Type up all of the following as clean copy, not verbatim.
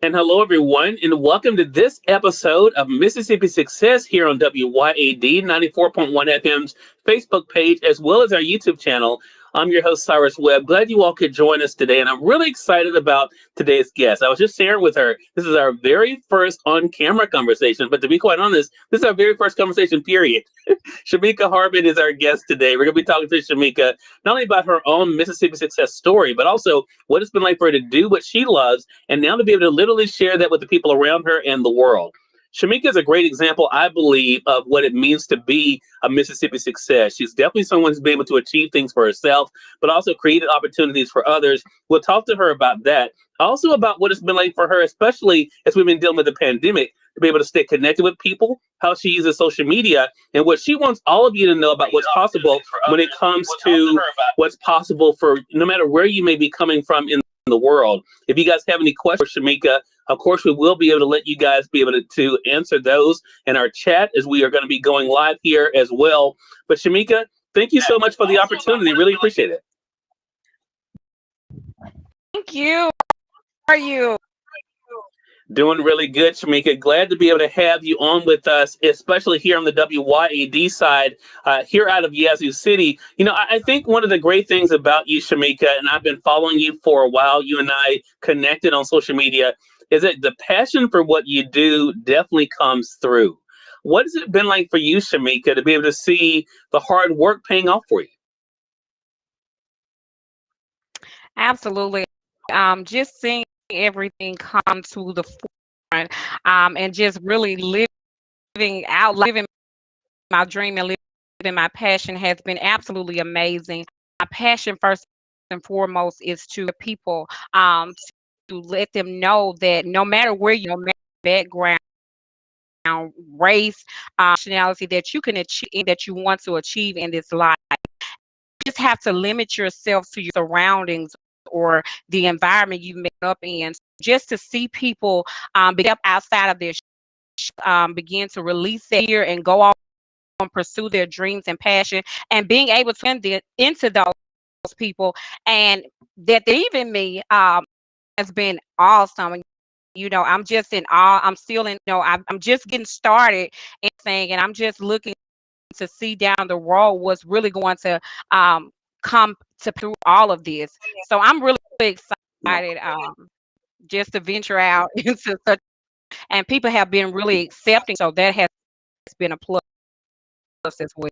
And hello, everyone, and welcome to this episode of Mississippi Success here on WYAD 94.1 FM's Facebook page, as well as our YouTube channel. I'm your host, Cyrus Webb. Glad you all could join us today, and I'm really excited about today's guest. I was just sharing with her, this is our very first on-camera conversation, but to be quite honest, this is our very first conversation, period. Shimike Harmon is our guest today. We're going to be talking to Shimike not only about her own Mississippi success story, but also what it's been like for her to do what she loves and now to be able to literally share that with the people around her and the world. Shimike is a great example, I believe, of what it means to be a Mississippi success. She's definitely someone who's been able to achieve things for herself, but also created opportunities for others. We'll talk to her about that. Also about what it's been like for her, especially as we've been dealing with the pandemic, to be able to stay connected with people, how she uses social media, and what she wants all of you to know about what's possible when it comes to what's possible for no matter where you may be coming from in the world. If you guys have any questions for Shimike, of course, we will be able to let you guys be able to answer those in our chat as we are going to be going live here as well. But Shimike, thank you so much for the opportunity. Really appreciate it. Thank you. How are you? Doing really good, Shimike. Glad to be able to have you on with us, especially here on the WYAD side, here out of Yazoo City. You know, I think one of the great things about you, Shimike, and I've been following you for a while, you and I connected on social media, is that the passion for what you do definitely comes through. What has it been like for you, Shimike, to be able to see the hard work paying off for you? Absolutely. Just seeing everything come to the forefront, and just really living my dream and living my passion has been absolutely amazing. My passion, first and foremost, is to people, to let them know that no matter where your background, race, nationality, that you can achieve, that you want to achieve in this life. You just have to limit yourself to your surroundings or the environment you make up in. Just to see people step outside of their begin to release their fear and go on and pursue their dreams and passion, and being able to into those people, and that even me has been awesome. You know, I'm just in awe. I'm still in, I'm just getting started and thing, and I'm just looking to see down the road what's really going to come to through all of this. So I'm really excited just to venture out into such, and people have been really accepting. So that has been a plus as well.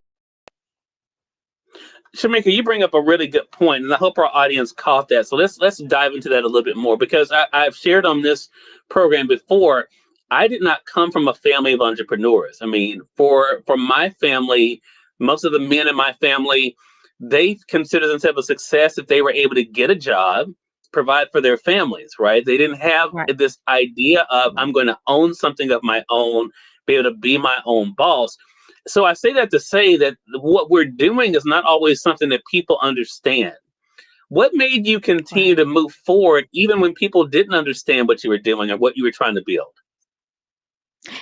Shimike, you bring up a really good point, and I hope our audience caught that. So let's dive into that a little bit more, because I've shared on this program before. I did not come from a family of entrepreneurs. I mean, for my family, most of the men in my family, they consider themselves a success if they were able to get a job, provide for their families, right? They didn't have Right. this idea of I'm going to own something of my own, be able to be my own boss. So I say that to say that what we're doing is not always something that people understand. What made you continue Right. to move forward even when people didn't understand what you were doing or what you were trying to build?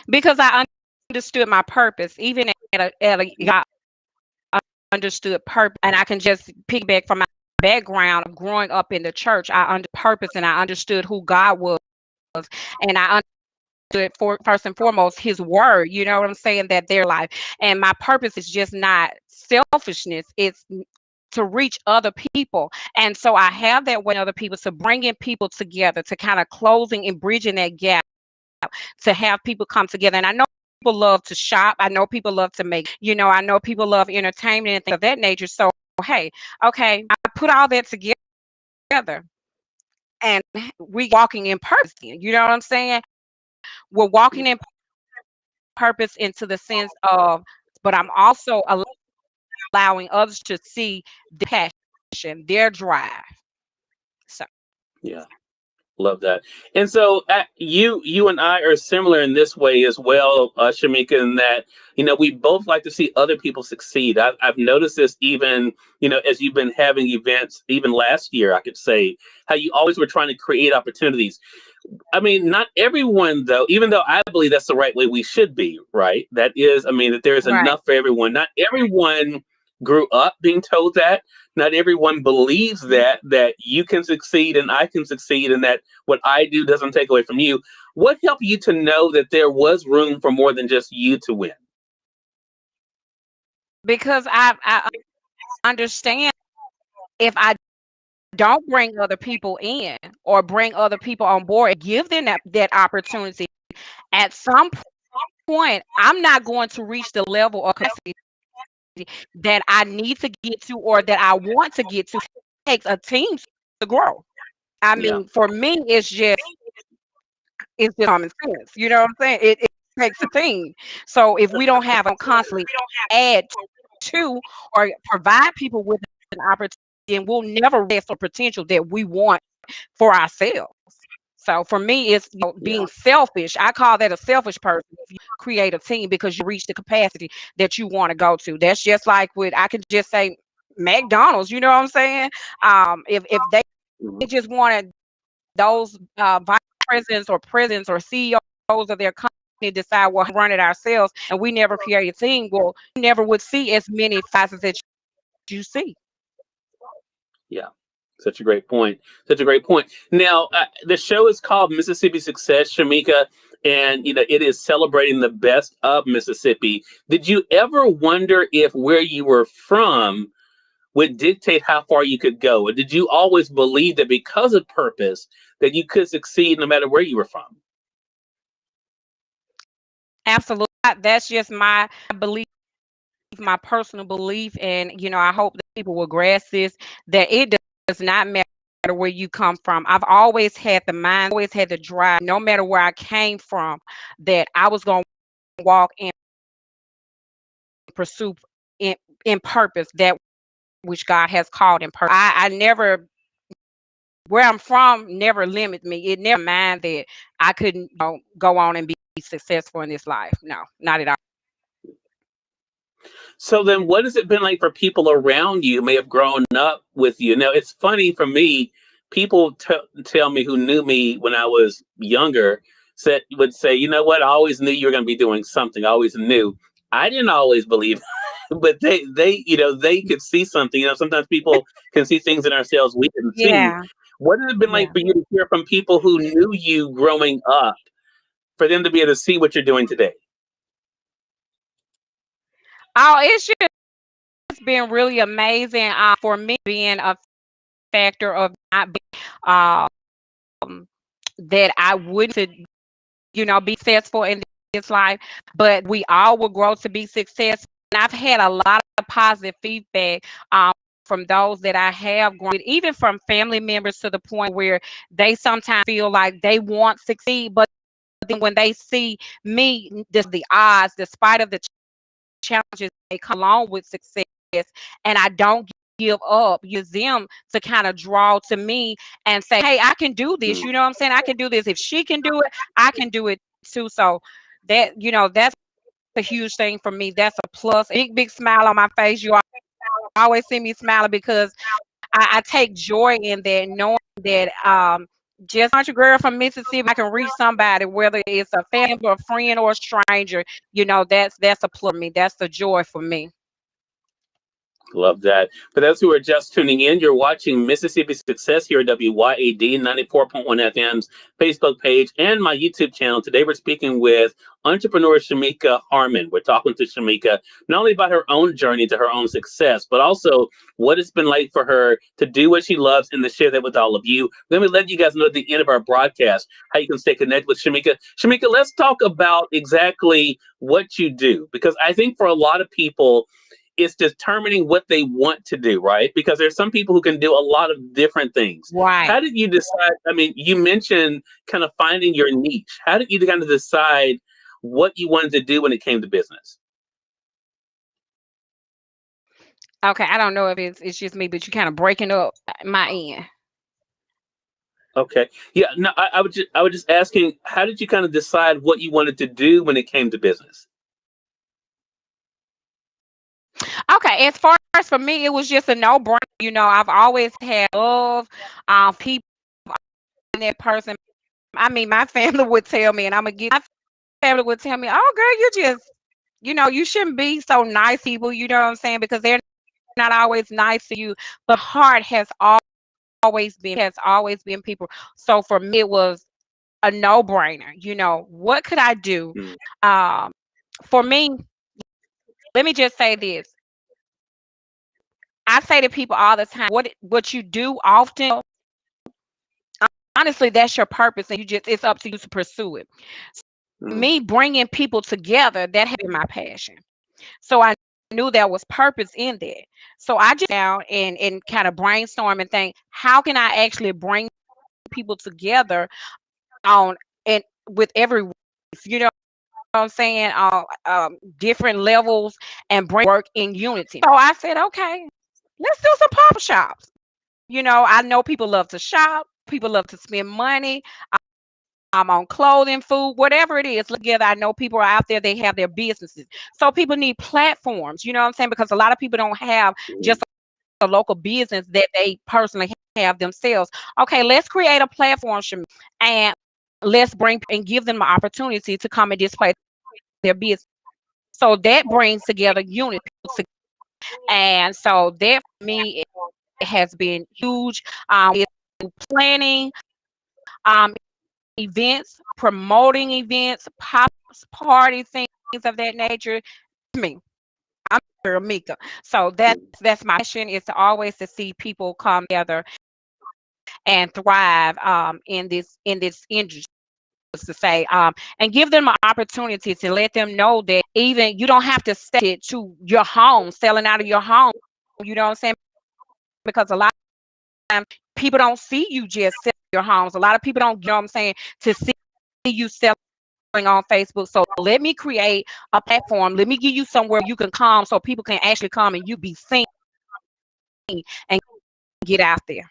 Because I understood my purpose, even I understood purpose, and I can just piggyback from my background of growing up in the church. I under purpose, and I understood who God was, and I understood first and foremost His word. You know what I'm saying? That their life, and my purpose is just not selfishness. It's to reach other people, and so I have that way other people, to bringing people together, to kind of closing and bridging that gap, to have people come together. And I know people love to shop. I know people love to make, I know people love entertainment and things of that nature. So, hey, okay, I put all that together, and we walking in purpose. You know what I'm saying? We're walking in purpose into the sense of, but I'm also allowing others to see the passion, their drive. So, Yeah. Love that. And so you and I are similar in this way as well, Shimike, in that, we both like to see other people succeed. I've noticed this even, as you've been having events, even last year, I could say, how you always were trying to create opportunities. I mean, not everyone, though, even though I believe that's the right way we should be, right? That is, I mean, that there is right, enough for everyone. Not everyone grew up being told that. Not everyone believes that you can succeed and I can succeed, and that what I do doesn't take away from you. What helped you to know that there was room for more than just you to win? because I understand if I don't bring other people in or bring other people on board, give them that opportunity, at some point, I'm not going to reach the level of capacity that I need to get to or that I want to get to. It takes a team to grow. I Yeah. mean, for me, it's just common sense. You know what I'm saying? It takes a team. So if we don't have constantly add to or provide people with an opportunity, then we'll never reach the potential that we want for ourselves. So for me, it's Yeah. being selfish. I call that a selfish person. If you create a team because you reach the capacity that you want to go to, that's just like with, I could just say McDonald's. You know what I'm saying? If they Mhm. just wanted those vice presidents or CEOs of their company decide, well, run it ourselves, and we never create a team, well, you never would see as many facets that you see. Yeah. Such a great point. Such a great point. Now, the show is called Mississippi Success, Shamika, and it is celebrating the best of Mississippi. Did you ever wonder if where you were from would dictate how far you could go, or did you always believe that because of purpose that you could succeed no matter where you were from? Absolutely. That's just my belief, my personal belief, and I hope that people will grasp this, that it does not matter where you come from. I've always had the mind, always had the drive, no matter where I came from, that I was going to walk and pursue in, in purpose that which God has called in purpose. I never, where I'm from never limit me. It never mind that I couldn't go on and be successful in this life. No, not at all. So then, what has it been like for people around you who may have grown up with you? Now, it's funny for me. People tell me who knew me when I was younger would say, "You know what? I always knew you were going to be doing something. I always knew." I didn't always believe, but they could see something. Sometimes people can see things in ourselves we didn't see. Yeah, What has it been like yeah. for you to hear from people who knew you growing up, for them to be able to see what you're doing today? Oh, it's just been really amazing for me, being a factor of not being that I wouldn't to be successful in this life, but we all will grow to be successful. And I've had a lot of positive feedback from those that I have grown with, even from family members, to the point where they sometimes feel like they want to succeed, but then when they see me, the odds, despite of the challenges they come along with success, and I don't give up, use them to kind of draw to me and say, hey, I can do this. Mm. You know what I'm saying? I can do this. If she can do it, I can do it too. So that's a huge thing for me. That's a plus. Big smile on my face. You always see me smiling because I take joy in that, knowing that just country girl from Mississippi, I can reach somebody, whether it's a family member, a friend, or a stranger. That's a plus for me. That's the joy for me. Love that. For those who are just tuning in, you're watching Mississippi Success here at WYAD 94.1 FM's Facebook page and my YouTube channel. Today we're speaking with entrepreneur Shimike Harmon. We're talking to Shamika not only about her own journey to her own success, but also what it's been like for her to do what she loves and to share that with all of you. Let me let you guys know at the end of our broadcast how you can stay connected with Shamika. Shamika, let's talk about exactly what you do, because I think for a lot of people, it's determining what they want to do, right? Because there's some people who can do a lot of different things. Right. How did you decide? I mean, you mentioned kind of finding your niche. How did you kind of decide what you wanted to do when it came to business? Okay. I don't know if it's just me, but you kind of breaking up my end. Okay. Yeah, no, I was just asking, how did you kind of decide what you wanted to do when it came to business? Okay. As far as for me, it was just a no brainer. I've always had love people in that person. I mean, my family would tell me, and I'm gonna get my family would tell me, "Oh, girl, you just, you shouldn't be so nice, people." You know what I'm saying? Because they're not always nice to you, but heart has always been people. So for me, it was a no-brainer. What could I do? mm, Um, for me, let me just say this. I say to people all the time, what you do often, honestly, that's your purpose, and it's up to you to pursue it. mm, Me bringing people together, that has been my passion. So I knew there was purpose in that. So I just down and kind of brainstorm and think, how can I actually bring people together on and with every what I'm saying, different levels and bring work in unity. So I said, okay, let's do some pop shops. I know people love to shop, people love to spend money. I'm on clothing, food, whatever it is. Together, I know people are out there, they have their businesses. So people need platforms, you know what I'm saying? Because a lot of people don't have mm. just a local business that they personally have themselves. Okay, let's create a platform, and let's bring and give them an opportunity to come and display their business. So that brings together unity. And so that for me it has been huge. It's planning events, promoting events, pops, parties, things of that nature. Me, I'm Mika. So that's my passion, is to always to see people come together and thrive in this industry, to say, and give them an opportunity to let them know that even you don't have to set it to your home, selling out of your home. You know what I'm saying? Because a lot of times people don't see you just sell your homes. A lot of people don't, what I'm saying, to see you selling on Facebook. So let me create a platform. Let me give you somewhere you can come so people can actually come and you be seen and get out there.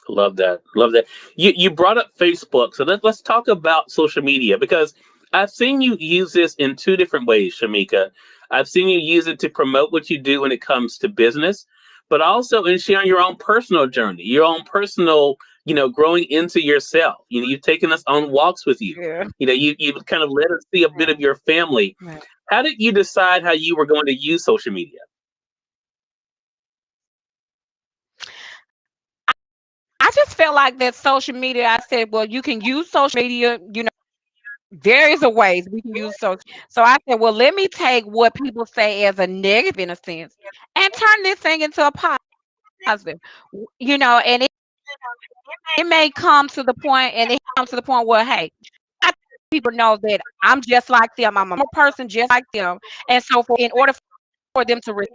Love that. Love that. You brought up Facebook, so let's talk about social media because I've seen you use this in two different ways, Shamika. I've seen you use it to promote what you do when it comes to business, but also in sharing your own personal journey, your own personal, growing into yourself. You've taken us on walks with you. Yeah. You've kind of let us see a bit of your family. Right. How did you decide how you were going to use social media? I just felt like that social media, I said, well, you can use social media, various ways we can use social. So I said, well, let me take what people say as a negative in a sense and turn this thing into a positive. And it may come to the point, and it comes to the point where, hey, I think people know that I'm just like them. I'm a person just like them. And so in order for them to receive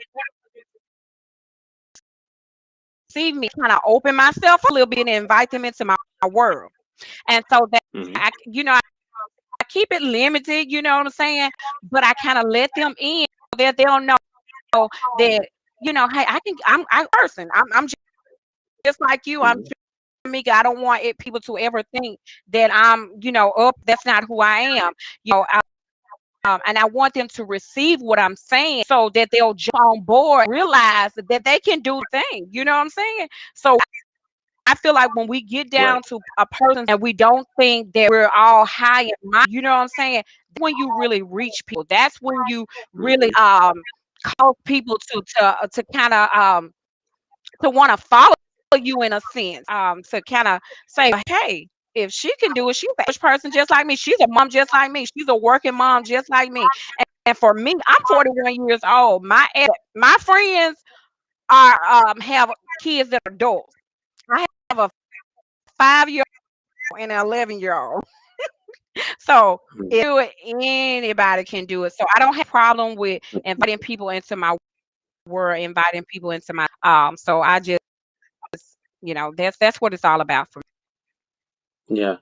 me, kind of open myself a little bit and invite them into my world. And so that Hmm. I keep it limited, you know what I'm saying? But I kind of let them in so that they'll know that, hey, I'm a person. I'm just like you. I'm Hmm. Mika. I don't want people to ever think that I'm, up. That's not who I am. And I want them to receive what I'm saying so that they'll jump on board, realize that they can do the thing. You know what I'm saying? So I feel like when we get Right. down to a person and we don't think that we're all high and mighty, you know what I'm saying? That's when you really reach people. That's when you really Hmm. cause people to kind of to want to follow you in a sense. To kind of say, hey, if she can do it, she's a person just like me. She's a mom just like me. She's a working mom just like me. And for me, I'm 41 years old. My friends are have kids that are adults. I have a 5-year and an 11-year-old. So if you do it, anybody can do it. So I don't have a problem with inviting people into my world, inviting people into my so I just that's what it's all about for Yeah.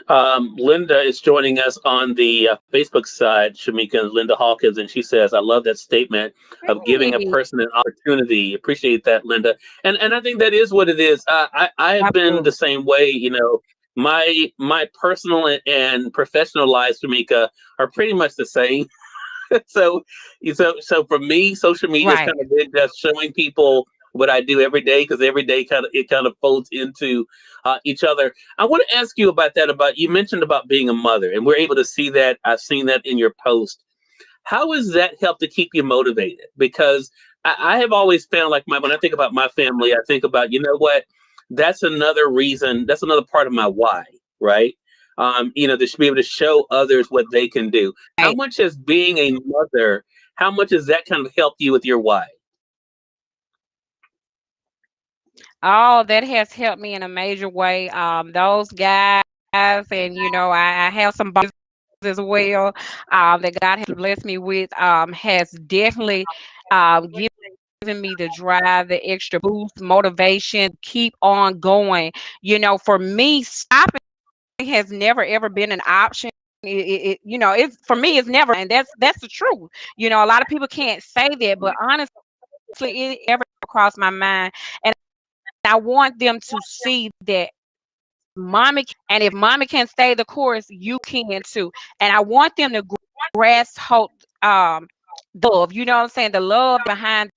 Linda is joining us on the Facebook side, Shamika, Linda Hawkins, and she says, I love that statement of giving a me. person an opportunity. Appreciate that, Linda. And I think that is what it is. I have been the Absolutely. same way, my personal and professional lives, Shamika, are pretty much the same. so so for me, social media is Right. kind of been just showing people what I do every day because every day kind of folds into each other. I want to ask you about that. About you mentioned about being a mother, and we're able to see that. I've seen that in your post. How has that helped to keep you motivated? Because I have always found like when I think about my family, I think about, you know what, that's another reason, that's another part of my why, right? They should be able to show others what they can do. How Right. much has being a mother, how much has that kind of helped you with your why? Oh, that has helped me in a major way. Those guys, and I have some as well, that God has blessed me with, has definitely given me the drive, the extra boost, motivation, keep on going. For me, stopping has never ever been an option. It's for me, it's never, and that's the truth. A lot of people can't say that, but honestly, it ever crossed my mind, and I want them to see that and if mommy can stay the course, you can too. And I want them to grasp hope, the love, you know what I'm saying? The love behind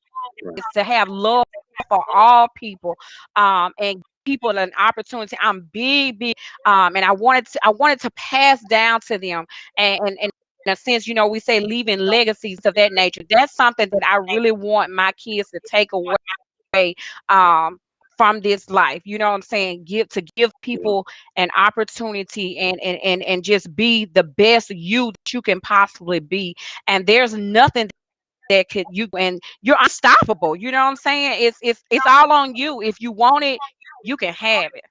is to have love for all people, and people an opportunity. I'm big, big, and I wanted to pass down to them, and in a sense, we say leaving legacies of that nature. That's something that I really want my kids to take away, um from this life. You know what I'm saying? Give Yeah. people an opportunity, and just be the best you that you can possibly be. And there's nothing that could you and you're unstoppable. You know what I'm saying? It's all on you. If you want it, you can have it.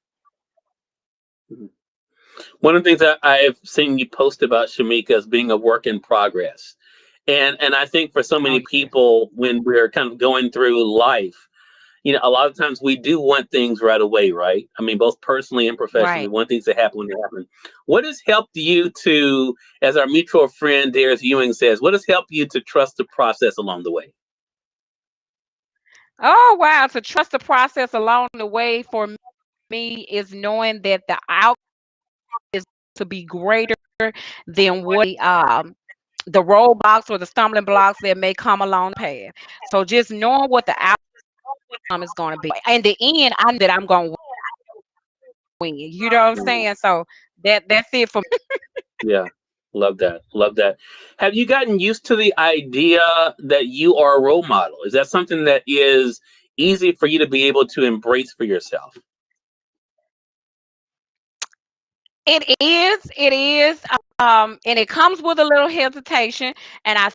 Mhm. One of the things that I've seen you post about Shamika is being a work in progress. And I think for so Oh many yeah. people, when we're kind of going through life, a lot of times we do want things right away, right? I mean, both personally and professionally, Right. we want things to happen when they happen. What has helped you to, as our mutual friend Darius Ewing says, what has helped you to trust the process along the way? Oh wow. To trust the process along the way for me is knowing that the outcome is to be greater than the roadblocks or the stumbling blocks that may come along the path. So just knowing what the outcome is going to be. In the end, I know that I'm going to win. You know what I'm Mm, saying? So that's it for me. yeah, love that. Love that. Have you gotten used to the idea that you are a role model? Is that something that is easy for you to be able to embrace for yourself? It is, and it comes with a little hesitation. And I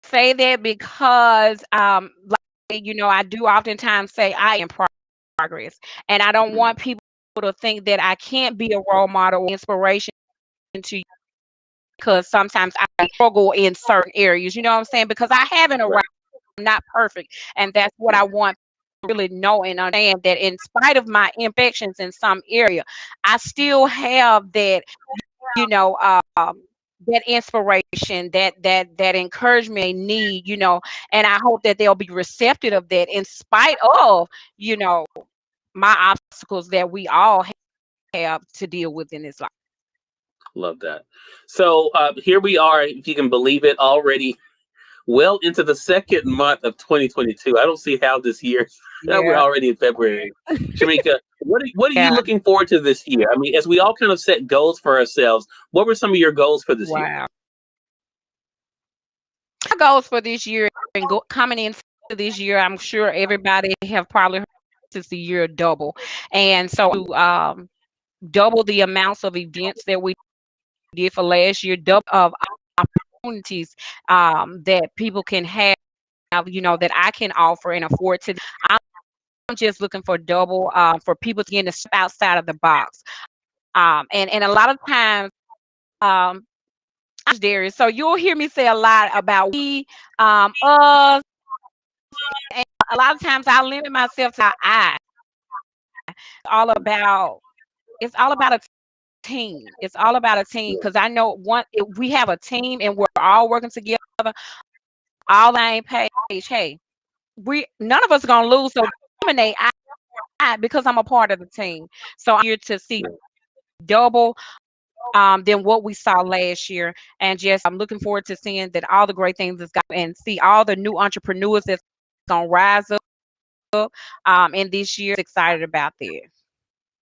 say that because, like, I do oftentimes say I am progress, and I don't Mm, want people to think that I can't be a role model or inspiration to you, because sometimes I struggle in certain areas. You know what I'm saying? Because I haven't arrived. right. I'm not perfect, and that's what I want to really know and understand, that in spite of my imperfections in some area, I still have that, you know, that inspiration, that encouragement they need, and I hope that they'll be receptive of that in spite of, you know, my obstacles that we all have to deal with in this life. Love that. So here we are, if you can believe it, already well into the second month of 2022. I don't see how this year, we're Yeah, already in February. Shamika, what are you yeah. looking forward to this year? I mean, as we all kind of set goals for ourselves, what were some of your goals for this year? Wow. My goals for this year and coming into this year, I'm sure everybody have probably heard this is the year double, and so double the amounts of events that we did for last year, double of opportunities, that people can have, that I can offer and afford to. I'm just looking for double, for people to get to step outside of the box. And a lot of times, um, Darius, so you'll hear me say a lot about we, us, and a lot of times I limit myself to I. All about it's all about a team. It's all about a team, Yeah, because I know one if we have a team and we're all working together, all same page. Hey, we none of us gonna lose. So dominate because I'm a part of the team. So I'm here to see yeah. double, than what we saw last year, and just I'm looking forward to seeing that all the great things is going, and see all the new entrepreneurs that's gonna rise up, in this year. Excited about that.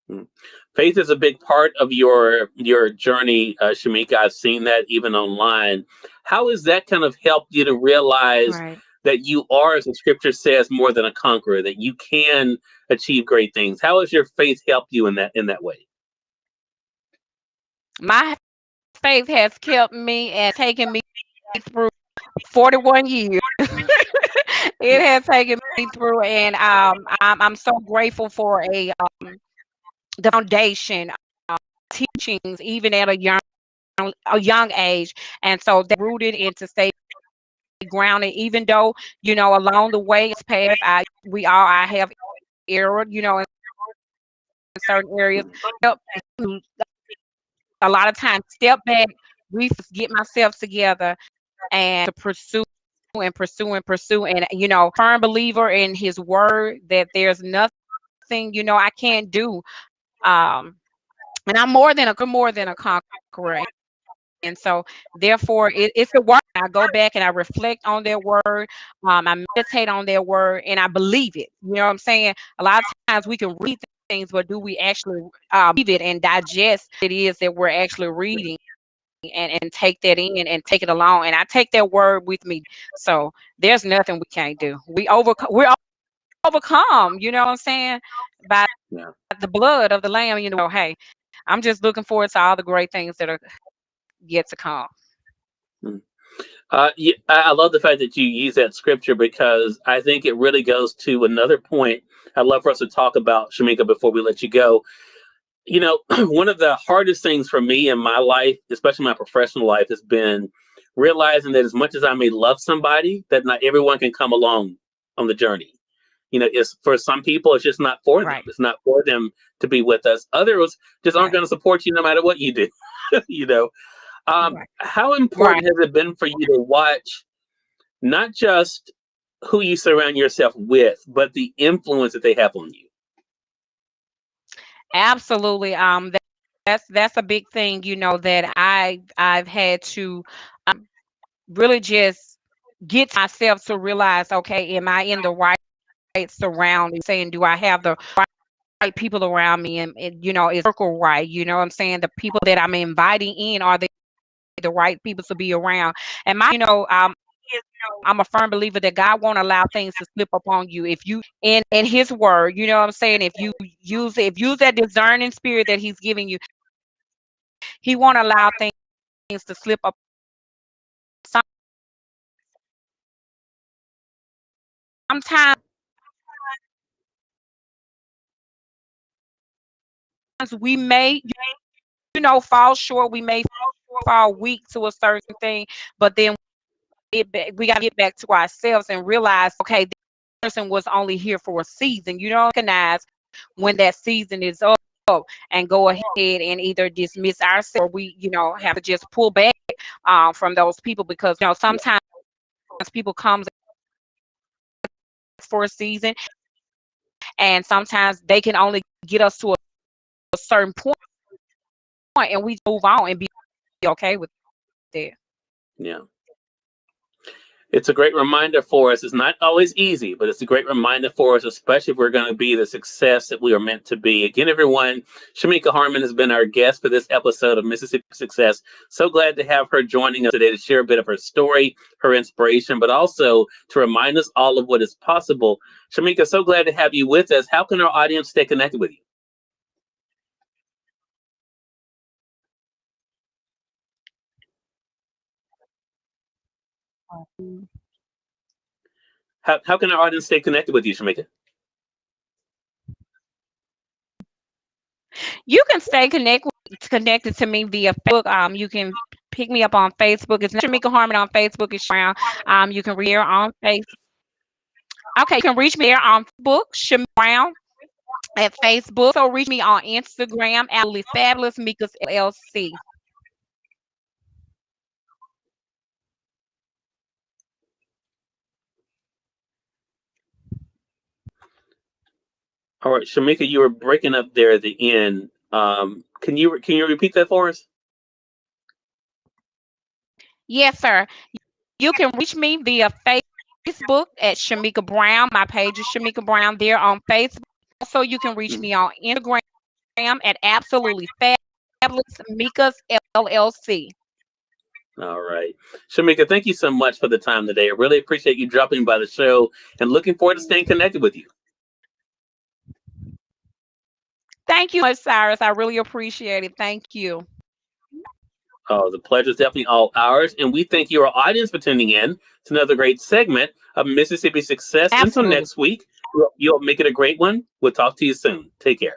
Mm. Faith is a big part of your journey, Shamika. I've seen that even online. How has that kind of helped you to realize Right. that you are, as the scripture says, more than a conqueror, that you can achieve great things. How has your faith helped you in that way? My faith has kept me and taken me through 41 years. It has taken me through, and I'm so grateful for the foundation, teachings, even at a young age, and so they're rooted into stay grounded. Even though along the way, it's path. I have error, in certain areas. Help to a lot of times step back, get myself together, and to pursue and pursue and pursue. And firm believer in His word that there's nothing I can't do. Um, and I'm more than a conqueror. And so, therefore, it's the word. I go back and I reflect on their word. I meditate on their word, and I believe it. You know what I'm saying? A lot of times we can read things, but do we actually believe it and digest what it is that we're actually reading, and take that in and take it along? And I take that word with me. So there's nothing we can't do. We're overcome. You know what I'm saying? By Yeah. the blood of the Lamb. Hey, I'm just looking forward to all the great things that are yet to come. Mm. Yeah, I love the fact that you use that scripture because I think it really goes to another point I'd love for us to talk about, Shimika, before we let you go. One of the hardest things for me in my life, especially my professional life, has been realizing that as much as I may love somebody, that not everyone can come along on the journey. It's for some people, it's just not for them. Right. It's not for them to be with us. Others just aren't Right. going to support you no matter what you do. you know, Right. how Right. important has it been for you to watch not just who you surround yourself with, but the influence that they have on you? Absolutely. That's a big thing, that I've had to really just get myself to realize, okay, am I in the right surrounding? Saying, do I have the right people around me, and is circle right? You know what I'm saying? The people that I'm inviting in, are they the right people to be around? And I'm a firm believer that God won't allow things to slip upon you. If you in His word, you know what I'm saying, if you use that discerning spirit that He's giving you, He won't allow things to slip up. Sometimes we may, fall short. We may fall weak to a certain thing, but then we got to get back to ourselves and realize, okay, this person was only here for a season. You don't recognize when that season is up, and go ahead and either dismiss ourselves, or we, have to just pull back from those people, because sometimes people come for a season, and sometimes they can only get us to a certain point, and we move on and be okay with it. Yeah. It's a great reminder for us. It's not always easy, but it's a great reminder for us, especially if we're going to be the success that we are meant to be. Again, everyone, Shimike Harmon has been our guest for this episode of Mississippi Success. So glad to have her joining us today to share a bit of her story, her inspiration, but also to remind us all of what is possible. Shimike, so glad to have you with us. How can our audience stay connected with you? How can our audience stay connected with you, Shimike? You can stay connected to me via Facebook. You can pick me up on Facebook. It's Shimika Harmon on Facebook. It's Brown. You can read her on Facebook. Okay, you can reach me there on Facebook, Shimika Brown at Facebook. So reach me on Instagram, absolutely fabulous Mika's LLC. All right, Shamika, you were breaking up there at the end. Can you repeat that for us? Yes, sir. You can reach me via Facebook at Shimika Brown. My page is Shimika Brown there on Facebook. Also, you can reach Mm. me on Instagram at absolutely fabulous Mika's LLC. All right. Shimike, thank you so much for the time today. I really appreciate you dropping by the show and looking forward to staying connected with you. Thank you so much, Cyrus. I really appreciate it. Thank you. Oh, the pleasure is definitely all ours. And we thank your audience for tuning in to another great segment of Mississippi Success. Until Absolutely. next week, you'll make it a great one. We'll talk to you soon. Take care.